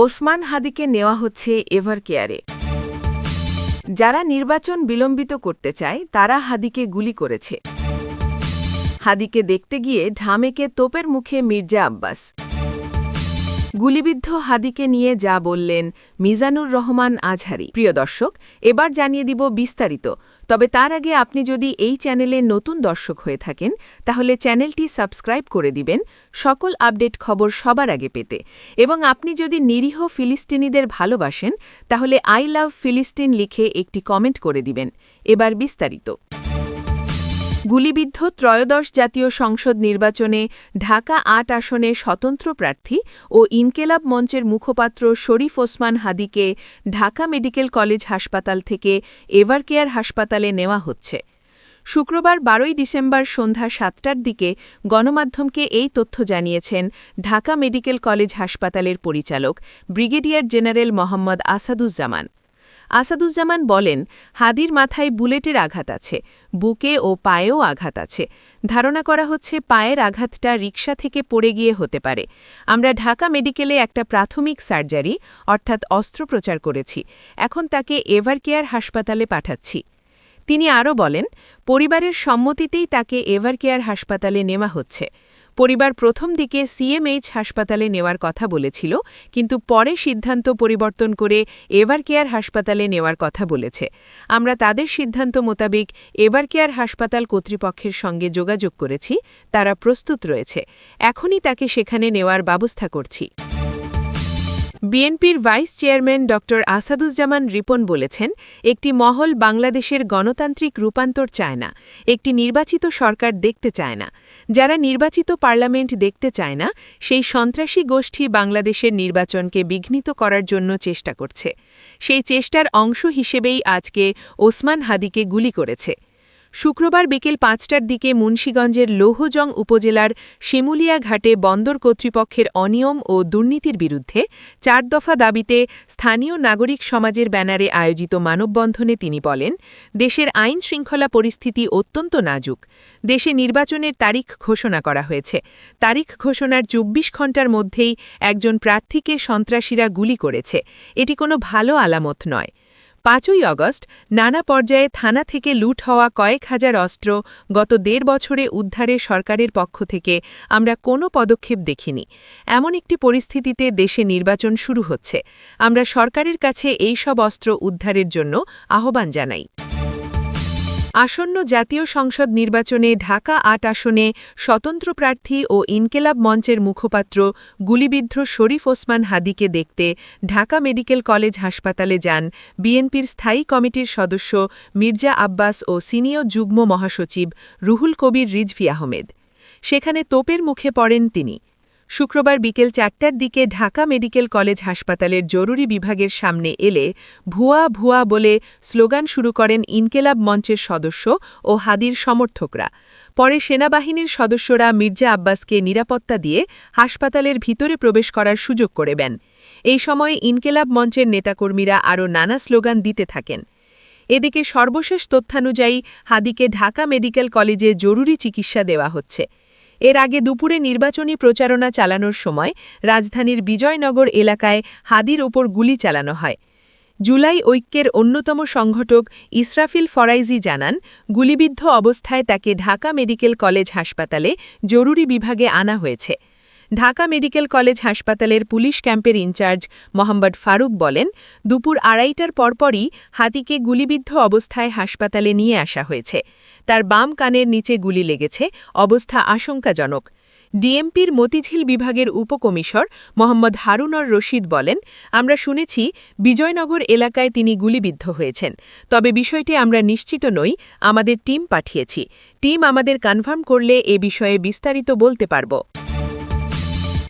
ওসমান হাদিকে নেওয়া হচ্ছে এভারকেয়ারে। যারা নির্বাচন বিলম্বিত করতে চায় তারা হাদিকে গুলি করেছে। হাদিকে দেখতে গিয়ে ঢামেকে তোপের মুখে মির্জা আব্বাস। গুলিবিদ্ধ হাদিকে নিয়ে যা বললেন মিজানুর রহমান আজহারি। প্রিয় দর্শক, এবার জানিয়ে দিব বিস্তারিত। তবে তার আগে আপনি যদি এই চ্যানেলে নতুন দর্শক হয়ে থাকেন তাহলে চ্যানেলটি সাবস্ক্রাইব করে দিবেন সকল আপডেট খবর সবার আগে পেতে। এবং আপনি যদি নিরীহ ফিলিস্তিনিদের ভালোবাসেন তাহলে আই লাভ ফিলিস্তিন লিখে একটি কমেন্ট করে দিবেন। এবার বিস্তারিত। গুলিবিদ্ধ ত্রয়োদশ জাতীয় সংসদ নির্বাচনে ঢাকা ৮ আসনে স্বতন্ত্র প্রার্থী ও ইনকেলাব মঞ্চের মুখপাত্র শরীফ ওসমান হাদিকে ঢাকা মেডিকেল কলেজ হাসপাতাল থেকে এভারকেয়ার হাসপাতালে নেওয়া হচ্ছে। শুক্রবার ১২ ডিসেম্বর সন্ধ্যা ৭টার দিকে গণমাধ্যমকে এই তথ্য জানিয়েছেন ঢাকা মেডিকেল কলেজ হাসপাতালের পরিচালক ব্রিগেডিয়ার জেনারেল মোহাম্মদ আসাদুজ্জামান। আসাদুজ্জামান বলেন, হাদির মাথায় বুলেটের আঘাত আছে, বুকে ও পায়েও আঘাত আছে। ধারণা করা হচ্ছে পায়ের আঘাতটা রিকশা থেকে পড়ে গিয়ে হতে পারে। আমরা ঢাকা মেডিকেলে একটা প্রাথমিক সার্জারি অর্থাৎ অস্ত্রোপচার করেছি। এখন তাকে এভারকেয়ার হাসপাতালে পাঠাচ্ছি। তিনি আরও বলেন, পরিবারের সম্মতিতেই তাকে এভারকেয়ার হাসপাতালে নেওয়া হচ্ছে। পরিবার প্রথম দিকে সিএমএইচ হাসপাতালে নেওয়ার কথা বলেছিল, কিন্তু পরে সিদ্ধান্ত পরিবর্তন করে এভারকেয়ার হাসপাতালে নেওয়ার কথা বলেছে। আমরা তাদের সিদ্ধান্ত মোতাবেক এভারকেয়ার হাসপাতাল কর্তৃপক্ষের সঙ্গে যোগাযোগ করেছি, তারা প্রস্তুত রয়েছে। এখনই তাকে সেখানে নেওয়ার ব্যবস্থা করছি। বিএনপির ভাইস চেয়ারম্যান ড আসাদুজ্জামান রিপন বলেছেন, একটি মহল বাংলাদেশের গণতান্ত্রিক রূপান্তর চায় না, একটি নির্বাচিত সরকার দেখতে চায় না। যারা নির্বাচিত পার্লামেন্ট দেখতে চায় না, সেই সন্ত্রাসী গোষ্ঠী বাংলাদেশের নির্বাচনকে বিঘ্নিত করার জন্য চেষ্টা করছে। সেই চেষ্টার অংশ হিসেবেই আজকে ওসমান হাদিকে গুলি করেছে। শুক্রবার বিকেল ৫টার দিকে মুন্সিগঞ্জের লৌহজং উপজেলার শিমুলিয়া ঘাটে বন্দর কর্তৃপক্ষের অনিয়ম ও দুর্নীতির বিরুদ্ধে ৪ দফা দাবিতে স্থানীয় নাগরিক সমাজের ব্যানারে আয়োজিত মানববন্ধনে তিনি বলেন, দেশের আইন শৃঙ্খলা পরিস্থিতি অত্যন্ত নাজুক। দেশে নির্বাচনের তারিখ ঘোষণা করা হয়েছে। তারিখ ঘোষণার ২৪ ঘণ্টার মধ্যেই একজন প্রার্থীকে সন্ত্রাসীরা গুলি করেছে। এটি কোনো ভালো আলামত নয়। ৫ই অগস্ট নানা পর্যায়ে থানা থেকে লুট হওয়া কয়েক হাজার অস্ত্র গত ১.৫ বছরে উদ্ধারে সরকারের পক্ষ থেকে আমরা কোনো পদক্ষেপ দেখিনি। এমন একটি পরিস্থিতিতে দেশে নির্বাচন শুরু হচ্ছে। আমরা সরকারের কাছে এই সব অস্ত্র উদ্ধারের জন্য আহ্বান জানাই। আসন্ন জাতীয় সংসদ নির্বাচনে ঢাকা ৮ আসনে স্বতন্ত্র প্রার্থী ও ইনকেলাব মঞ্চের মুখপাত্র গুলিবিদ্ধ শরীফ ওসমান হাদিকে দেখতে ঢাকা মেডিকেল কলেজ হাসপাতালে যান বিএনপির স্থায়ী কমিটির সদস্য মির্জা আব্বাস ও সিনিয়র যুগ্ম মহাসচিব রুহুল কবির রিজভী আহমেদ। সেখানে তোপের মুখে পড়েন তিনি। শুক্রবার বিকেল ৪টার দিকে ঢাকা মেডিকেল কলেজ হাসপাতালের জরুরি বিভাগের সামনে এলে ভুয়া ভুয়া বলে স্লোগান শুরু করেন ইনকেলাব মঞ্চের সদস্য ও হাদির সমর্থকরা। পরে সেনাবাহিনীর সদস্যরা মির্জা আব্বাসকে নিরাপত্তা দিয়ে হাসপাতালের ভিতরে প্রবেশ করার সুযোগ করে দেন। এই সময়ে ইনকেলাব মঞ্চের নেতাকর্মীরা আরও নানা স্লোগান দিতে থাকেন। এদিকে সর্বশেষ তথ্যানুযায়ী হাদিকে ঢাকা মেডিকেল কলেজে জরুরি চিকিৎসা দেওয়া হচ্ছে। এর আগে দুপুরে নির্বাচনী প্রচারণা চালানোর সময় রাজধানীর বিজয়নগর এলাকায় হাদির ওপর গুলি চালানো হয়। জুলাই ঐক্যের অন্যতম সংগঠক ইসরাফিল ফরাইজি জানান, গুলিবিদ্ধ অবস্থায় তাকে ঢাকা মেডিকেল কলেজ হাসপাতালে জরুরি বিভাগে আনা হয়েছে। ঢাকা মেডিকেল কলেজ হাসপাতালের পুলিশ ক্যাম্পের ইনচার্জ মোহাম্মদ ফারুক বলেন, দুপুর ২:৩০টার পরপরই হাদিকে গুলিবিদ্ধ অবস্থায় হাসপাতালে নিয়ে আসা হয়েছে। তার বাম কানের নিচে গুলি লেগেছে, অবস্থা আশঙ্কাজনক। ডিএমপির মতিঝিল বিভাগের উপকমিশনার মোহাম্মদ হারুনর রশিদ বলেন, আমরা শুনেছি বিজয়নগর এলাকায় তিনি গুলিবিদ্ধ হয়েছেন, তবে বিষয়টি আমরা নিশ্চিত নই। আমাদের টিম পাঠিয়েছি। টিম আমাদের কনফার্ম করলে এ বিষয়ে বিস্তারিত বলতে পারব।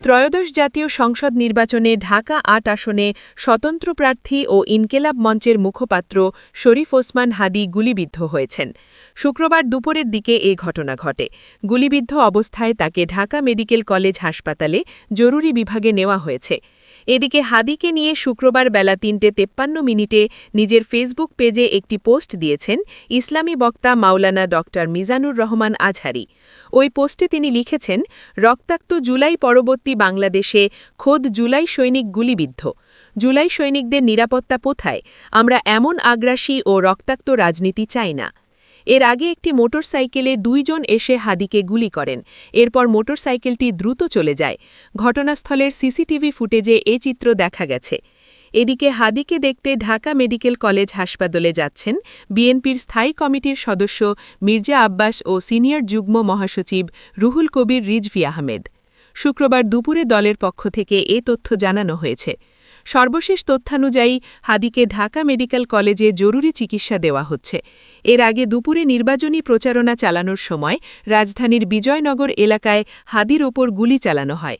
ত্রয়োদশ জাতীয় সংসদ নির্বাচনে ঢাকা ৮ আসনে স্বতন্ত্র প্রার্থী ও ইনকেলাব মঞ্চের মুখপাত্র শরীফ ওসমান হাদি গুলিবিদ্ধ হয়েছেন। শুক্রবার দুপুরের দিকে এ ঘটনা ঘটে। গুলিবিদ্ধ অবস্থায় তাকে ঢাকা মেডিকেল কলেজ হাসপাতালে জরুরি বিভাগে নেওয়া হয়েছে। এদিকে হাদিকে নিয়ে শুক্রবার বেলা ৩:৫৩ নিজের ফেসবুক পেজে একটি পোস্ট দিয়েছেন ইসলামী বক্তা মাওলানা ড মিজানুর রহমান আজহারি। ওই পোস্টে তিনি লিখেছেন, রক্তাক্ত জুলাই পরবর্তী বাংলাদেশে খোদ জুলাই সৈনিক গুলিবিদ্ধ। জুলাই সৈনিকদের নিরাপত্তা কোথায়? আমরা এমন আগ্রাসী ও রক্তাক্ত রাজনীতি চাই না। এর আগে একটি মোটরসাইকেলে ২ জন এসে হাদিকে গুলি করেন। এরপর মোটরসাইকেলটি দ্রুত চলে যায়। ঘটনাস্থলের সিসিটিভি ফুটেজে এ চিত্র দেখা গেছে। এদিকে হাদিকে দেখতে ঢাকা মেডিকেল কলেজ হাসপাতালে যাচ্ছেন বিএনপির স্থায়ী কমিটির সদস্য মির্জা আব্বাস ও সিনিয়র যুগ্ম মহাসচিব রুহুল কবির রিজভী আহমেদ। শুক্রবার দুপুরে দলের পক্ষ থেকে এ তথ্য জানানো হয়েছে। সর্বশেষ তথ্যানুযায়ী হাদিকে ঢাকা মেডিকেল কলেজে জরুরি চিকিৎসা দেওয়া হচ্ছে। এর আগে দুপুরে নির্বাচনী প্রচারণা চালানোর সময় রাজধানীর বিজয়নগর এলাকায় হাদির ওপর গুলি চালানো হয়।